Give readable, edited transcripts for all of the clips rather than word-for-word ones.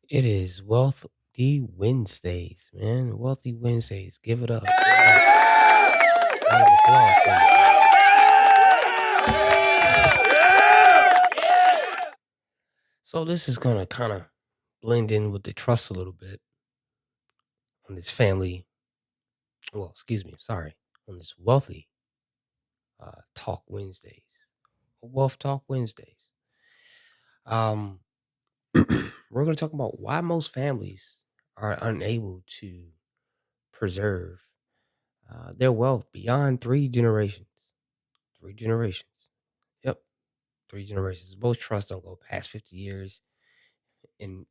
It is Wealthy Wednesdays, man. Wealthy Wednesdays. Give it up. Give it up. Round of applause for yourself. So this is gonna kind of blend in with the trust a little bit on this family. Well, excuse me. Sorry, on this wealthy talk Wednesdays, Wealth Talk Wednesdays. Um, we're gonna talk about why most families are unable to preserve their wealth beyond 3 generations. 3 generations. Yep. 3 generations. Most trusts don't go past 50 years and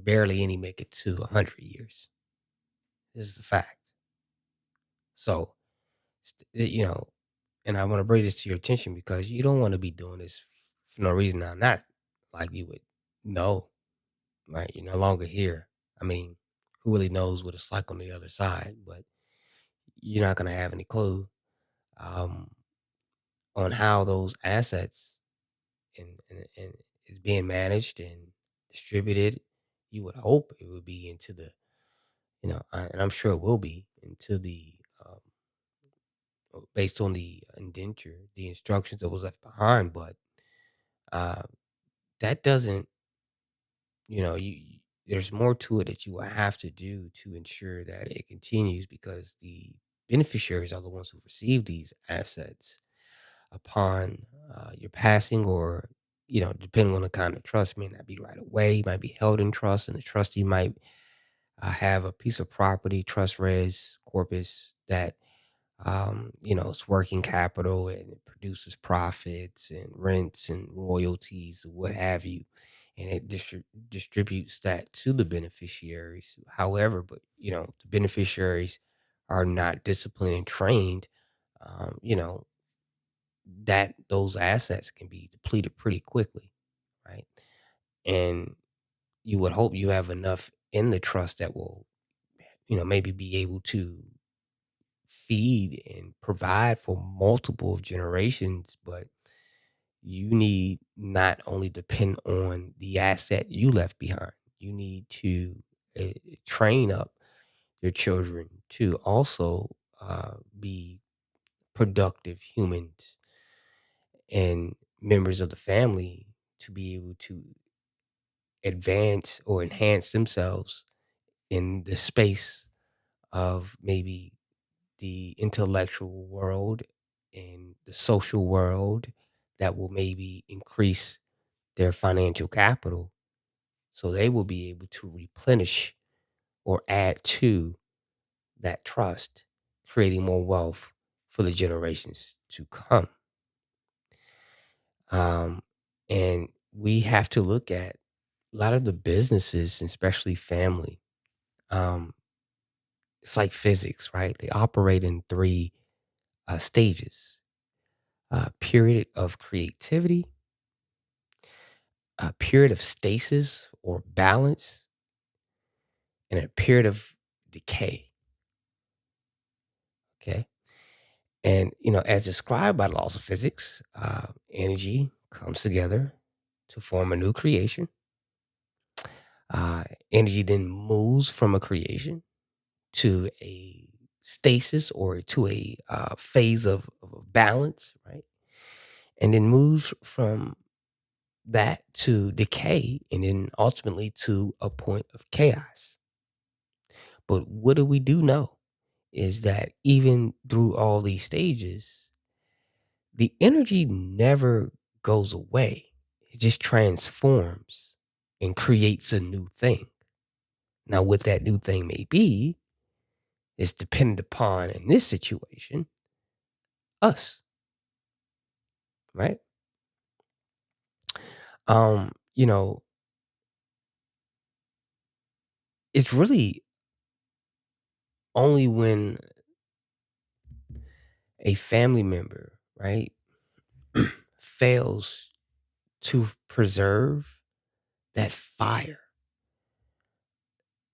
barely any make it to 100 years. This is a fact. So, and I want to bring this to your attention because you don't want to be doing this for no reason. Now, not like you would know, right? You're no longer here. I mean, who really knows what it's like on the other side? But you're not going to have any clue um, on how those assets and is being managed and distributed. You would hope it would be into the, and I'm sure it will be into the, based on the indenture, the instructions that was left behind. But uh, that doesn't, there's more to it that you will have to do to ensure that it continues because the beneficiaries are the ones who receive these assets upon your passing or depending on the kind of trust may not be right away, might be held in trust, and the trustee might have a piece of property, trust res corpus that it's working capital and it produces profits and rents and royalties, what have you, and it distributes that to the beneficiaries. However, but the beneficiaries are not disciplined and trained. Um, you know, that those assets can be depleted pretty quickly, right? And you would hope you have enough in the trust that will, maybe be able to feed and provide for multiple generations, but you need not only depend on the asset you left behind, you need to uh, train up your children to also be productive humans and members of the family to be able to advance or enhance themselves in the space of maybe the intellectual world and the social world that will maybe increase their financial capital so they will be able to replenish or add to that trust, creating more wealth for the generations to come. Um, and we have to look at a lot of the businesses, and especially family. Um, it's like physics, right? They operate in three stages: period of creativity, a period of stasis or balance, and a period of decay. Okay. And, as described by the laws of physics, energy comes together to form a new creation. Uh, Energy then moves from a creation to a stasis or to a phase of balance, right? And then moves from that to decay and then ultimately to a point of chaos. But what do we do know is that even through all these stages, the energy never goes away. It just transforms and creates a new thing. Now, what that new thing may be is dependent upon, in this situation, us, right? Um, you know, it's really only when a family member, right, fails to preserve that fire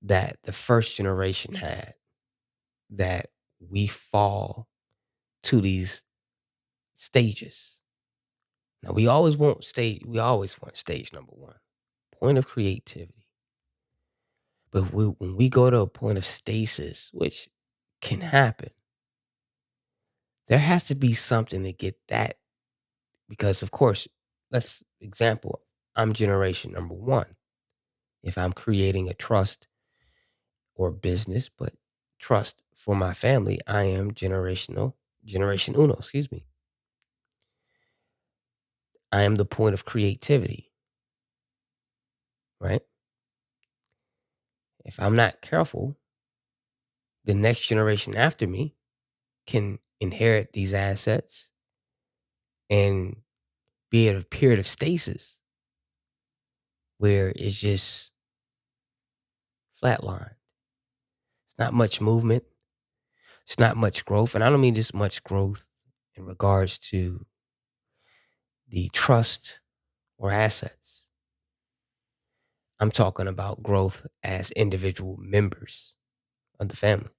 that the first generation had that we fall to these stages. Now we always want stage number one, point of creativity. But when we go to a point of stasis, which can happen, there has to be something to get that. Because, of course, let's example, I'm generation number one. If I'm creating a trust or business, but trust for my family, I am generation uno, excuse me. I am the point of creativity, right? If I'm not careful, the next generation after me can inherit these assets and be at a period of stasis where it's just flatline. It's not much movement. It's not much growth. And I don't mean just much growth in regards to the trust or assets. I'm talking about growth as individual members of the family.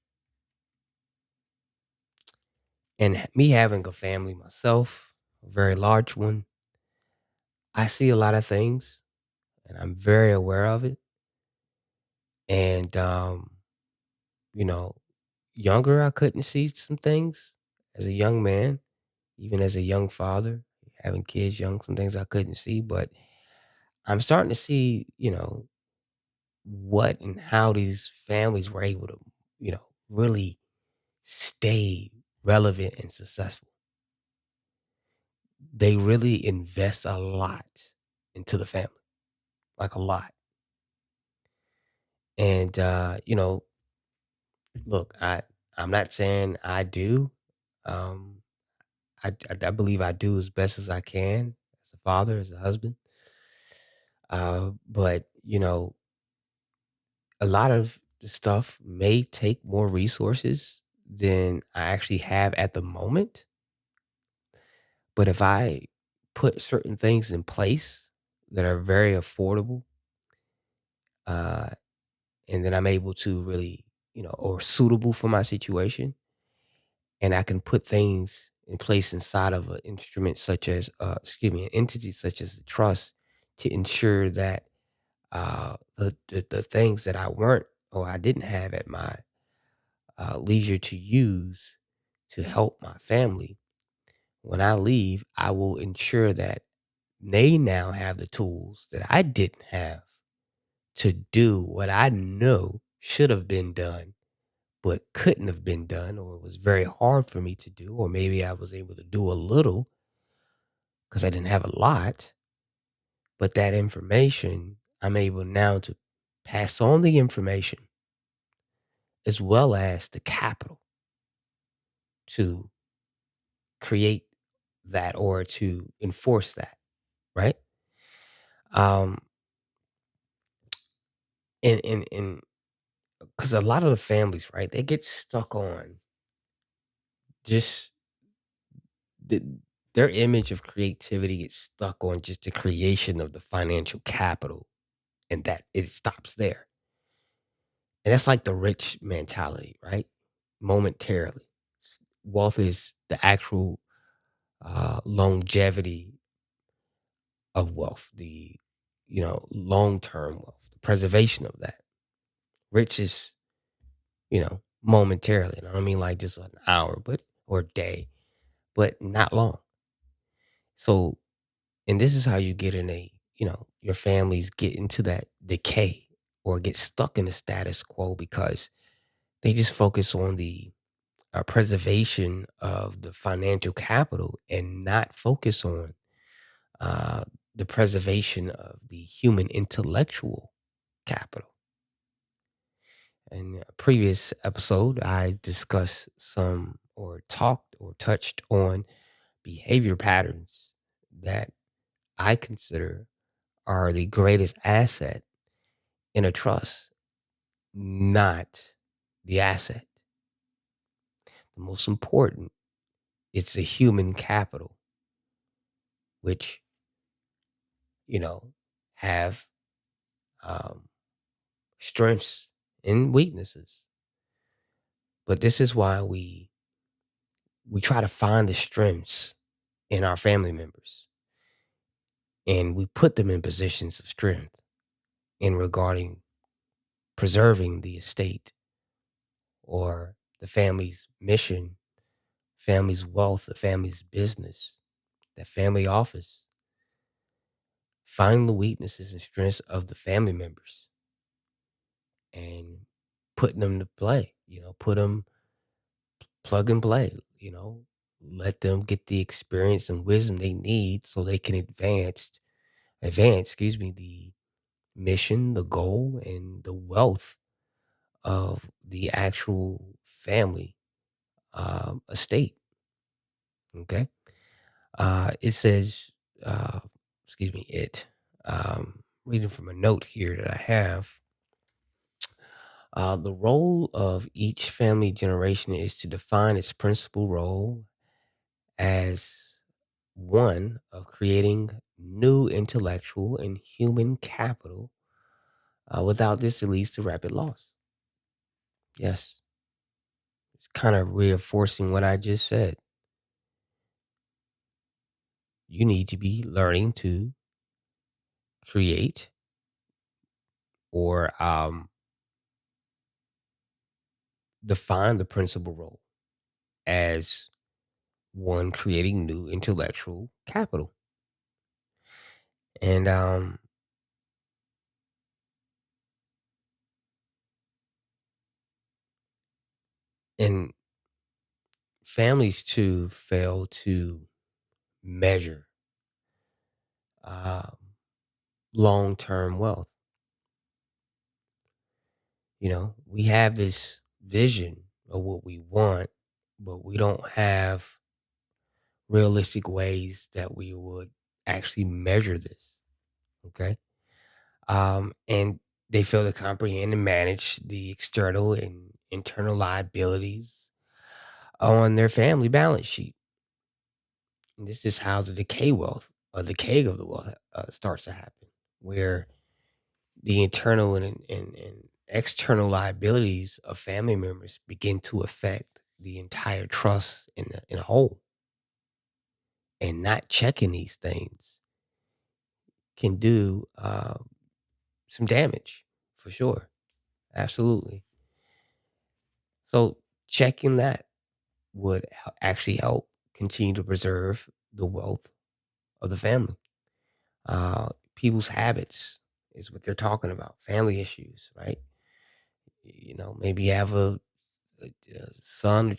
And me having a family myself, a very large one, I see a lot of things and I'm very aware of it. And, you know, younger, I couldn't see some things as a young man, even as a young father, having kids young, some things I couldn't see. But I'm starting to see, what and how these families were able to, really stay relevant and successful. They really invest a lot into the family, like a lot. And look, I'm not saying I do. Um, I believe I do as best as I can as a father, as a husband. But a lot of the stuff may take more resources than I actually have at the moment. But if I put certain things in place that are very affordable, uh, and then I'm able to really, or suitable for my situation, and I can put things in place inside of an instrument such as, an entity such as the trust to ensure that the things that I weren't or I didn't have at my leisure to use to help my family. When I leave, I will ensure that they now have the tools that I didn't have to do what I know should have been done, but couldn't have been done, or it was very hard for me to do, or maybe I was able to do a little because I didn't have a lot. But that information, I'm able now to pass on the information as well as the capital to create that or to enforce that, right? Um, and because a lot of the families, right, they get stuck on just the, their image of creativity gets stuck on just the creation of the financial capital, and that it stops there. And that's like the rich mentality, right? Momentarily, wealth is the actual longevity of wealth, the long term wealth, the preservation of that. Rich is momentarily. And I don't mean like just an hour, but or day, but not long. So, and this is how you get in your families get into that decay or get stuck in the status quo because they just focus on the preservation of the financial capital and not focus on uh, the preservation of the human intellectual capital. In a previous episode, I discussed some or talked or touched on behavior patterns that I consider are the greatest asset in a trust, not the asset. The most important, it's the human capital, which, you know, have um, strengths and weaknesses. But this is why we try to find the strengths in our family members and we put them in positions of strength in regarding preserving the estate or the family's mission, family's wealth, the family's business, the family office. Find the weaknesses and strengths of the family members and putting them to play. Put them plug and play. Let them get the experience and wisdom they need so they can advance, the mission, the goal, and the wealth of the actual family estate. Okay. It says, uh, excuse me, reading from a note here that I have. The role of each family generation is to define its principal role as one of creating new intellectual and human capital. Without this, it leads to rapid loss. Yes, it's kind of reinforcing what I just said. You need to be learning to create or define the principal role as one creating new intellectual capital. And and families too fail to measure um, long-term wealth. We have this vision of what we want, but we don't have realistic ways that we would actually measure this. Okay. And they fail to comprehend and manage the external and internal liabilities on their family balance sheet. And this is how the decay of the wealth starts to happen, where the internal and external liabilities of family members begin to affect the entire trust in a whole. And not checking these things can do some damage for sure. Absolutely. So checking that would actually help continue to preserve the wealth of the family. People's habits is what they're talking about. Family issues, right? Maybe you have a son or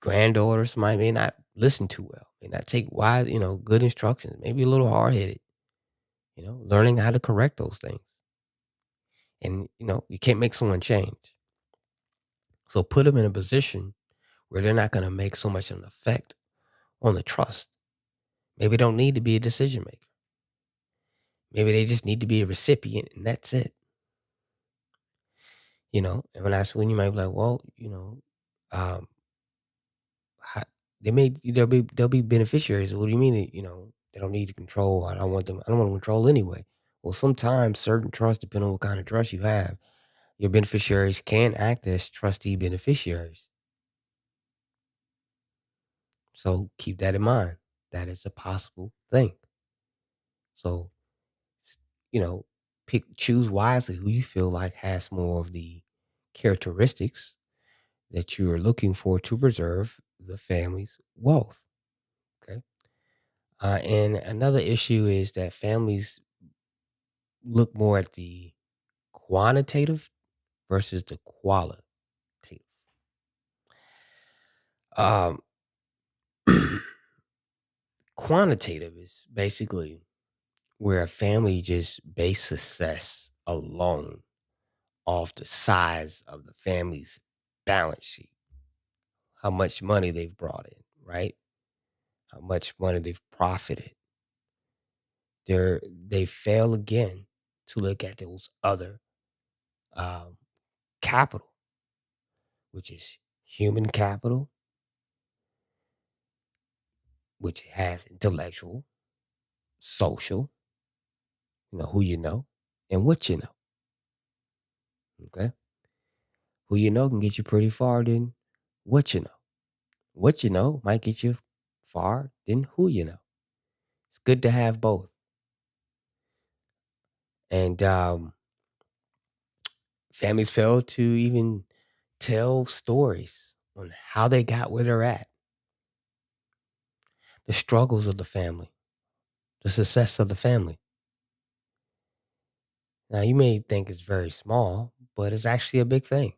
granddaughter. Somebody may not listen too well, may not take wise, good instructions. Maybe a little hard headed. Learning how to correct those things, and you can't make someone change. So put them in a position where they're not going to make so much of an effect on the trust. Maybe they don't need to be a decision maker. Maybe they just need to be a recipient, and that's it. And when you might be like, well, um, how, they'll be beneficiaries. What do you mean? They don't need to control. I don't want them. I don't want to control anyway. Well, sometimes certain trusts, depending on what kind of trust you have, your beneficiaries can act as trustee beneficiaries. So keep that in mind. That is a possible thing. So s- choose wisely who you feel like has more of the characteristics that you are looking for to preserve the family's wealth. Okay. And another issue is that families look more at the quantitative versus the qualitative. Um, Quantitative is basically where a family just base success alone off the size of the family's balance sheet, how much money they've brought in, right? How much money they've profited. They fail again to look at those other um, capital, which is human capital, which has intellectual, social, who you know, and what you know. Okay. Who you know can get you pretty far than what you know. What you know might get you far than who you know. It's good to have both. And Families fail to even tell stories on how they got where they're at, the struggles of the family, the success of the family. Now, you may think it's very small, but it's actually a big thing.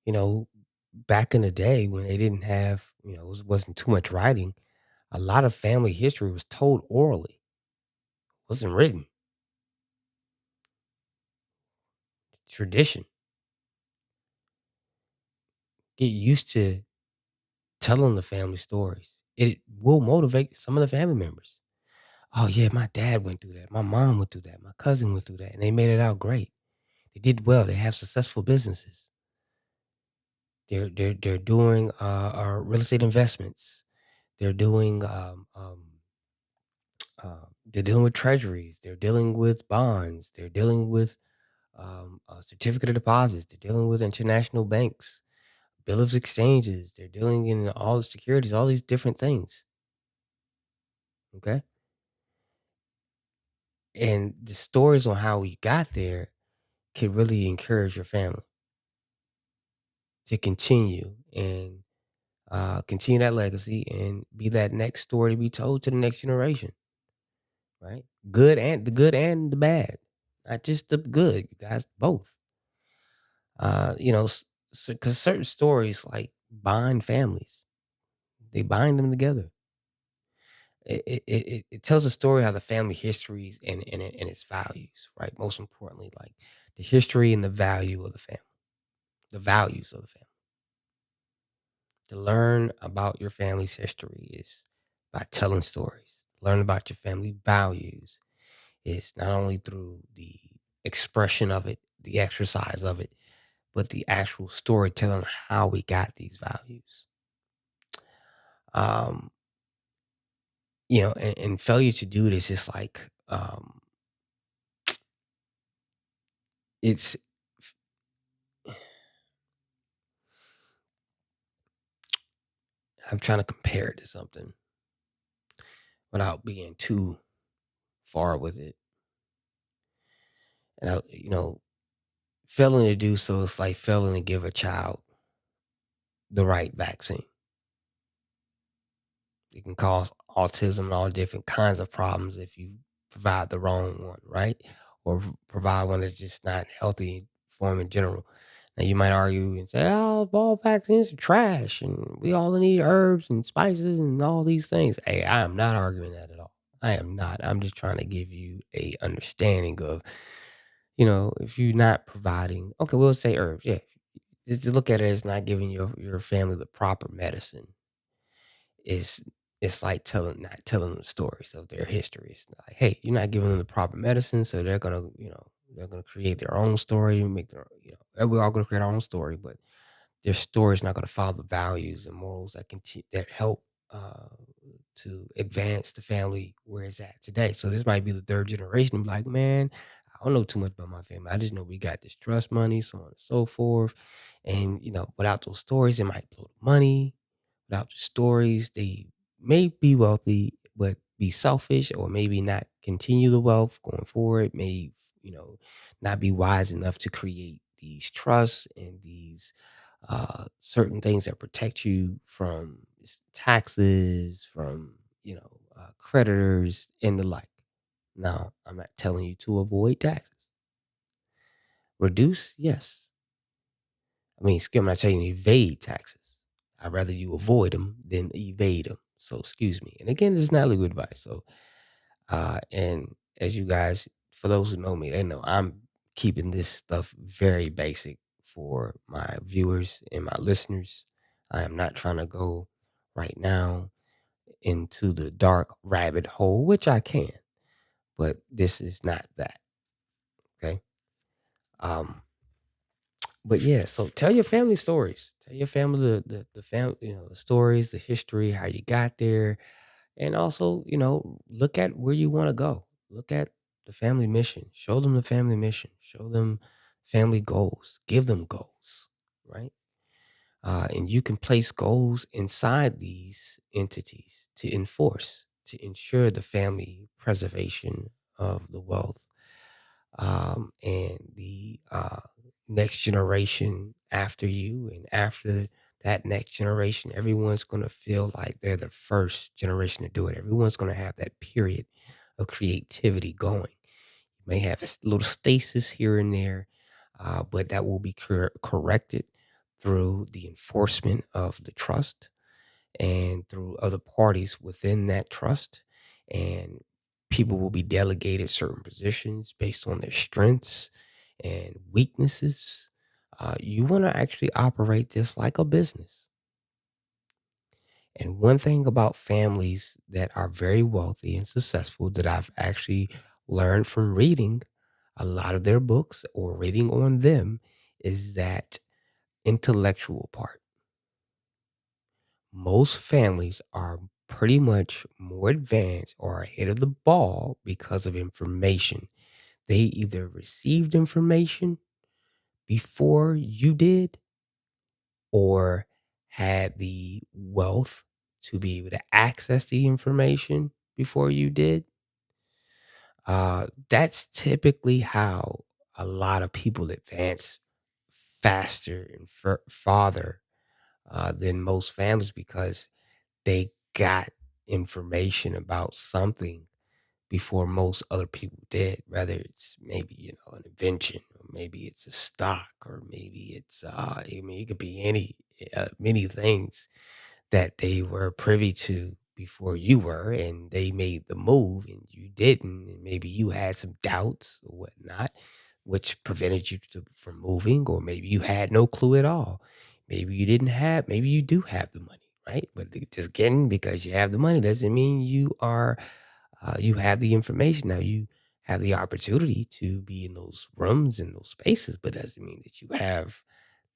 You know, back in the day when they didn't have, wasn't too much writing, a lot of family history was told orally, wasn't written. Tradition. Get used to telling the family stories. It will motivate some of the family members. Oh yeah, my dad went through that. My mom went through that. My cousin went through that, and they made it out great. They did well. They have successful businesses. They're doing real estate investments. They're doing they're dealing with treasuries. They're dealing with bonds. They're dealing with certificate of deposits. They're dealing with international banks, bill of exchanges. They're dealing in all the securities, all these different things. Okay, and the stories on how we got there can really encourage your family to continue and continue that legacy and be that next story to be told to the next generation, right? Good and the bad, not just the good, you guys, both. You know, because certain stories like bind families, they bind them together. It tells a story how the family histories and its values, right? Most importantly, like the history and the value of the family, the values of the family. To learn about your family's history is by telling stories. Learn about your family values is not only through the expression of it, the exercise of it, but the actual storytelling how we got these values. Um, and failure to do this is like it's I'm trying to compare it to something without being too far with it. And failing to do so is like failing to give a child the right vaccine. It can cause autism and all different kinds of problems if you provide the wrong one, right? Or provide one that's just not healthy for him in general. Now you might argue and say, "Oh, all vaccines are trash, and we all need herbs and spices and all these things." Hey, I am not arguing that at all. I am not. I'm just trying to give you a understanding of, if you're not providing, okay, we'll say herbs, yeah. Just to look at it as not giving your family the proper medicine is it's like not telling them stories of their history. It's like, hey, you're not giving them the proper medicine, so they're gonna create their own story, make their and we're all gonna create our own story, but their story is not gonna follow the values and morals that help uh, to advance the family where it's at today. So this might be the third generation. Be like, man, I don't know too much about my family. I just know we got this trust money, so on and so forth. And without those stories, it might blow the money. Without the stories, they may be wealthy, but be selfish or maybe not continue the wealth going forward, may, not be wise enough to create these trusts and these certain things that protect you from taxes, from, creditors and the like. Now, I'm not telling you to avoid taxes. Reduce, yes. I'm not saying evade taxes. I'd rather you avoid them than evade them. So excuse me. And again, this is not legal advice. So, and as you guys, for those who know me, they know I'm keeping this stuff very basic for my viewers and my listeners. I am not trying to go right now into the dark rabbit hole, which I can, but this is not that. Okay. Um, But yeah, so tell your family stories. Tell your family the family, the stories, the history, how you got there, and also, look at where you want to go. Look at the family mission. Show them the family mission. Show them family goals. Give them goals, right? And you can place goals inside these entities to enforce, to ensure the family preservation of the wealth and the next generation after you, and after that next generation, everyone's going to feel like they're the first generation to do it. Everyone's going to have that period of creativity going. You may have a little stasis here and there, but that will be corrected through the enforcement of the trust and through other parties within that trust. And people will be delegated certain positions based on their strengths and weaknesses. You want to actually operate this like a business. And one thing about families that are very wealthy and successful that I've actually learned from reading a lot of their books or reading on them is that intellectual part. Most families are pretty much more advanced or ahead of the ball because of information. They either received information before you did or had the wealth to be able to access the information before you did. That's typically how a lot of people advance faster and farther than most families because they got information about something before most other people did, whether it's maybe, an invention, or maybe it's a stock, or maybe it's, I mean, it could be many things that they were privy to before you were, and they made the move and you didn't, and maybe you had some doubts or whatnot, which prevented you from moving, or maybe you had no clue at all. Maybe you do have the money, right? But just getting because you have the money doesn't mean you have the information. Now you have the opportunity to be in those rooms and those spaces, but doesn't mean that you have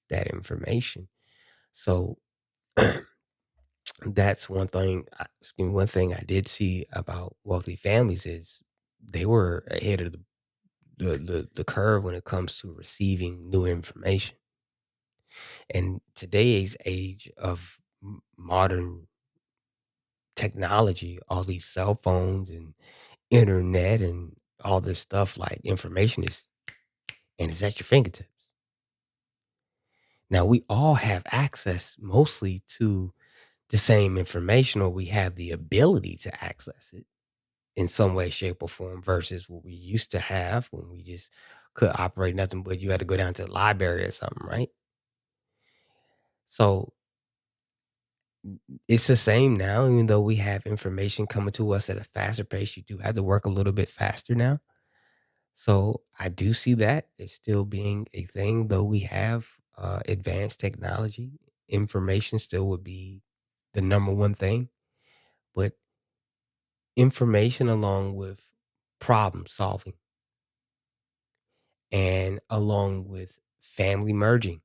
that information. So that's one thing. One thing I did see about wealthy families is they were ahead of the curve when it comes to receiving new information. And today's age of modern technology, all these cell phones and internet and all this stuff, like information is and it's at your fingertips. Now we all have access mostly to the same information, or we have the ability to access it in some way, shape, or form versus what we used to have when we just could operate nothing but you had to go down to the library or something, right? So it's the same now, even though we have information coming to us at a faster pace. You do have to work a little bit faster now. So I do see that it's still being a thing, though we have advanced technology. Information still would be the number one thing, but information along with problem solving and along with family merging.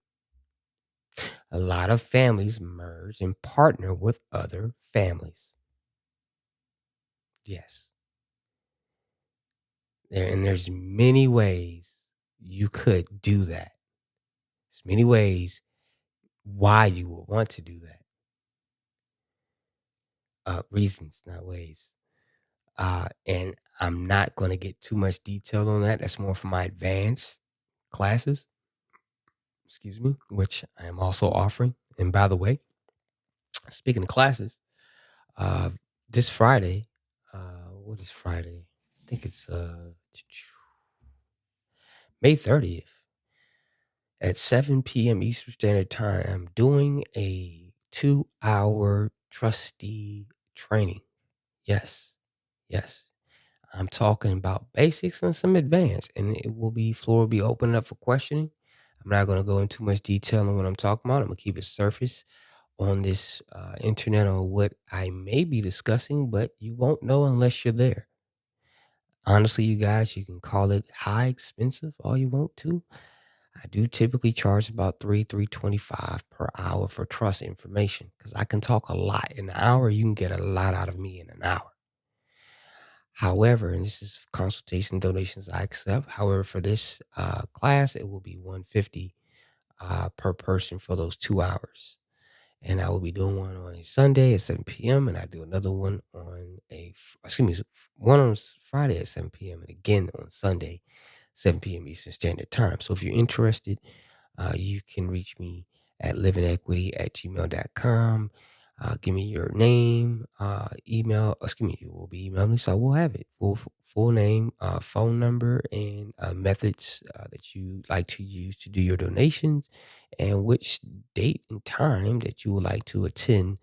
A lot of families merge and partner with other families. Yes. There's many ways you could do that. There's many ways why you would want to do that. Reasons, not ways. And I'm not going to get too much detail on that. That's more for my advanced classes, excuse me, which I am also offering. And by the way, speaking of classes, uh, this Friday, what is Friday? I think it's May 30th at 7 p.m. Eastern Standard Time. I'm doing a 2-hour trustee training. Yes, yes. I'm talking about basics and some advanced, and floor will be open up for questioning. I'm not going to go into much detail on what I'm talking about. I'm going to keep it surface on this internet on what I may be discussing, but you won't know unless you're there. Honestly, you guys, you can call it high expensive all you want to. I do typically charge about 325 per hour for trust information because I can talk a lot in an hour. You can get a lot out of me in an hour. However, and this is consultation donations I accept. However, for this class, it will be 150 per person for those 2 hours. And I will be doing one on a Sunday at 7 p.m. and I do another one on one on Friday at 7 p.m. and again on Sunday. 7 p.m. Eastern Standard Time. So if you're interested, you can reach me at livingequity@gmail.com. Give me your name, email. Excuse me, you will be emailing me, so we'll have it. Full name, phone number, and methods that you like to use to do your donations, and which date and time that you would like to attend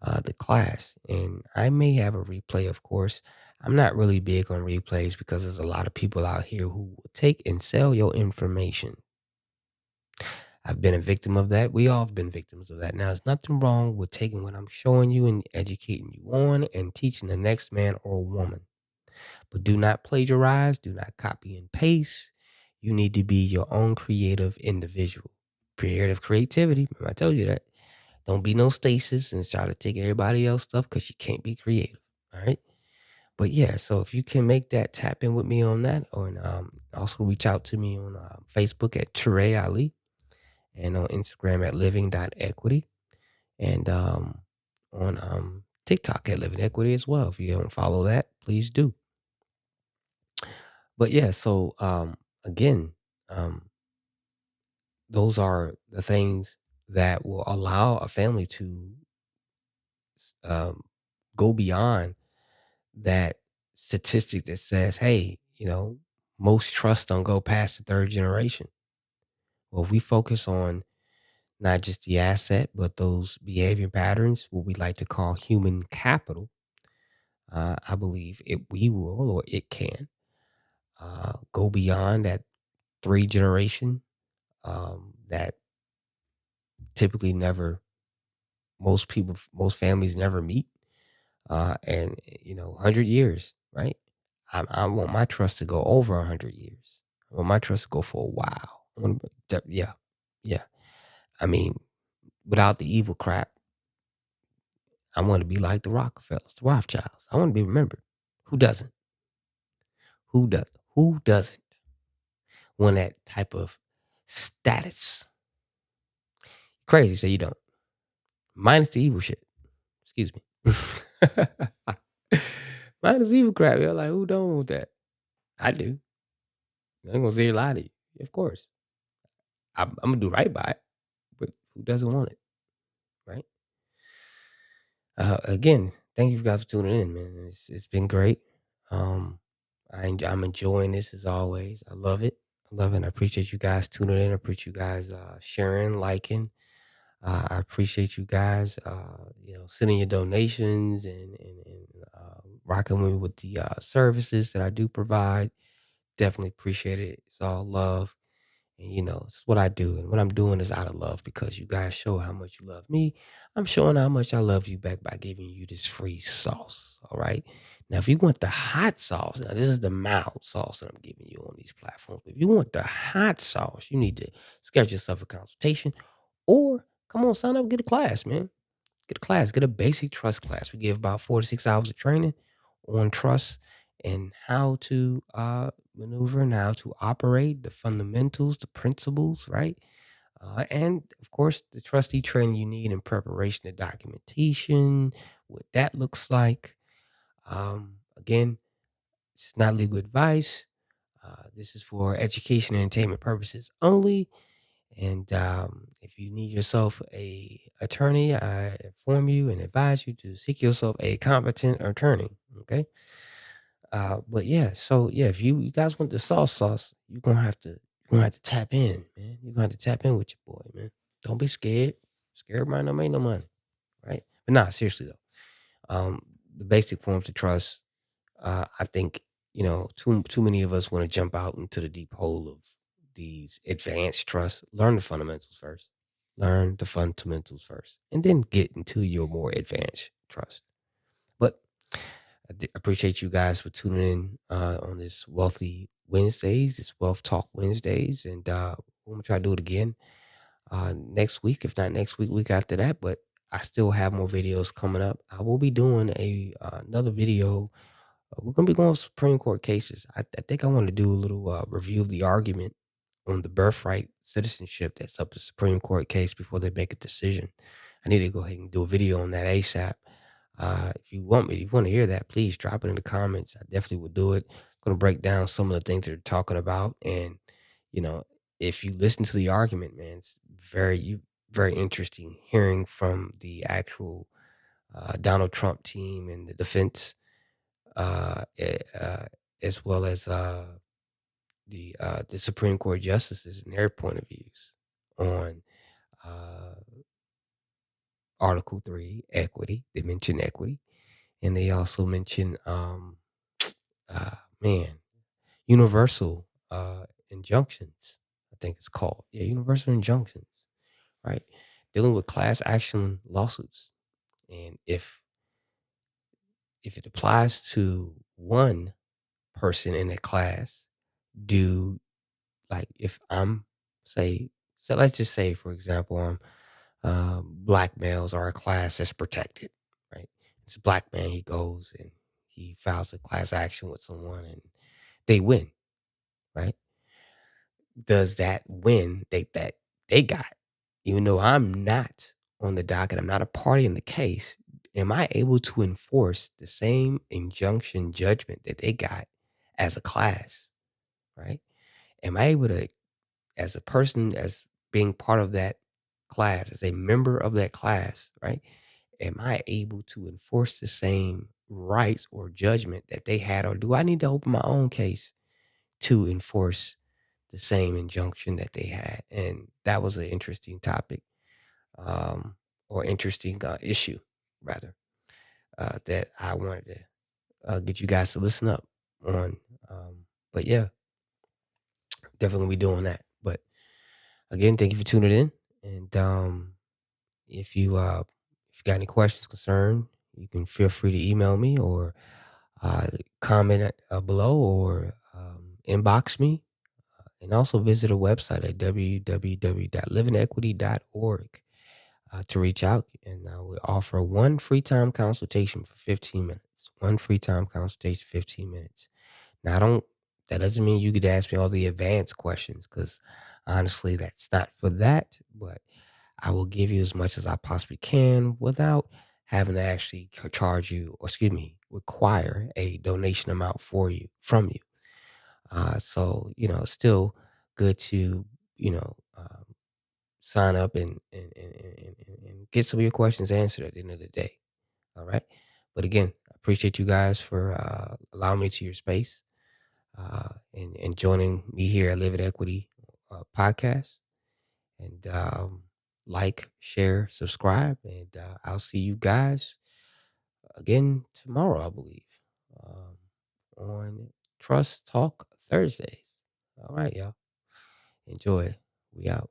the class. And I may have a replay, of course. I'm not really big on replays because there's a lot of people out here who will take and sell your information. I've been a victim of that. We all have been victims of that. Now, there's nothing wrong with taking what I'm showing you and educating you on and teaching the next man or woman. But do not plagiarize, do not copy and paste. You need to be your own creative individual. Creative creativity. Remember, I told you that. Don't be no stasis and try to take everybody else's stuff because you can't be creative. All right. But yeah, so if you can make that, tap in with me on that, or also reach out to me on Facebook at Ture Ali, and on Instagram at living.equity, and on TikTok at living equity as well. If you don't follow that, please do. But yeah, so again, um, those are the things that will allow a family to um, go beyond that statistic that says, hey, most trusts don't go past the third generation. Well, if we focus on not just the asset, but those behavior patterns, what we like to call human capital, I believe we will, or it can, go beyond that three generation that typically never, most families never meet. And 100 years, right? I want my trust to go over 100 years. I want my trust to go for a while. Yeah, yeah. I mean, without the evil crap, I want to be like the Rockefellers, the Rothschilds. I want to be remembered. Who doesn't? Who does? Who doesn't want that type of status? Crazy, so you don't. Minus the evil shit. Excuse me. Minus the evil crap. You're like, who don't want that? I do. I ain't gonna say a lie to you. Of course. I'm gonna do right by it, but who doesn't want it, right? Again, thank you guys for tuning in, man. It's been great. Um, I'm enjoying this as always. I love it. I love it. I appreciate you guys tuning in. I appreciate you guys sharing, liking. I appreciate you guys, sending your donations and rocking with me with the services that I do provide. Definitely appreciate it. It's all love. And it's what I do. And what I'm doing is out of love because you guys show how much you love me. I'm showing how much I love you back by giving you this free sauce. All right. Now, if you want the hot sauce, now this is the mild sauce that I'm giving you on these platforms. But if you want the hot sauce, you need to schedule yourself a consultation or come on, sign up, get a class, man. Get a class, get a basic trust class. We give about 4 to 6 hours of training on trust and how to maneuver and how to operate, the fundamentals, the principles, right? And of course, the trustee training you need in preparation of documentation, what that looks like. Again, it's not legal advice. This is for education and entertainment purposes only. And if you need yourself a attorney, I inform you and advise you to seek yourself a competent attorney. Okay. But yeah, so yeah, if you guys want the sauce, you're gonna have to tap in, man. You're gonna have to tap in with your boy, man. Don't be scared. Scared money don't make no money, right? But nah, seriously though. The basic forms of trust, I think, too many of us want to jump out into the deep hole of these advanced trusts. Learn the fundamentals first. Learn the fundamentals first, and then get into your more advanced trust. But I appreciate you guys for tuning in on this Wealthy Wednesdays, this Wealth Talk Wednesdays, and we're gonna try to do it again next week. If not next week, week after that. But I still have more videos coming up. I will be doing another video. We're gonna be going Supreme Court cases. I think I want to do a little review of the argument on the birthright citizenship that's up the Supreme Court case before they make a decision. I need to go ahead and do a video on that ASAP. If you want to hear that, please drop it in the comments. I definitely will do it. gonna break down some of the things they're talking about, and you know, if you listen to the argument, man, it's very interesting hearing from the actual Donald Trump team and the defense, uh, eh, uh, as well as the Supreme Court justices and their point of views on uh, Article 3, equity. They mention equity, and they also mention, man, universal injunctions. I think it's called, yeah, universal injunctions, right? Dealing with class action lawsuits, and if it applies to one person in a class, do like if I'm say so let's just say for example black males are a class that's protected, right? It's a black man. He goes and he files a class action with someone, and they win, right? Does that win that they got, even though I'm not on the docket, I'm not a party in the case? Am I able to enforce the same injunction judgment that they got as a class, right? Am I able to, as a person, as being part of that class, as a member of that class, right? Am I able to enforce the same rights or judgment that they had, or do I need to open my own case to enforce the same injunction that they had? And that was an interesting topic, um, or interesting issue, rather, that I wanted to get you guys to listen up on. But yeah, definitely be doing that. But again, thank you for tuning in. And if you got any questions, concern, you can feel free to email me or comment below, or inbox me, and also visit a website at www.livingequity.org to reach out. And we offer one free time consultation for 15 minutes. One free time consultation, 15 minutes. Now, that doesn't mean you could ask me all the advanced questions, because honestly, that's not for that. But I will give you as much as I possibly can without having to actually charge you, or excuse me, require a donation amount from you. So, it's still good to, sign up and get some of your questions answered at the end of the day. All right. But again, I appreciate you guys for allowing me to your space, and joining me here at Live at Equity podcast. And like, share, subscribe. And I'll see you guys again tomorrow, I believe, on Trust Talk Thursdays. All right, y'all. Enjoy. We out.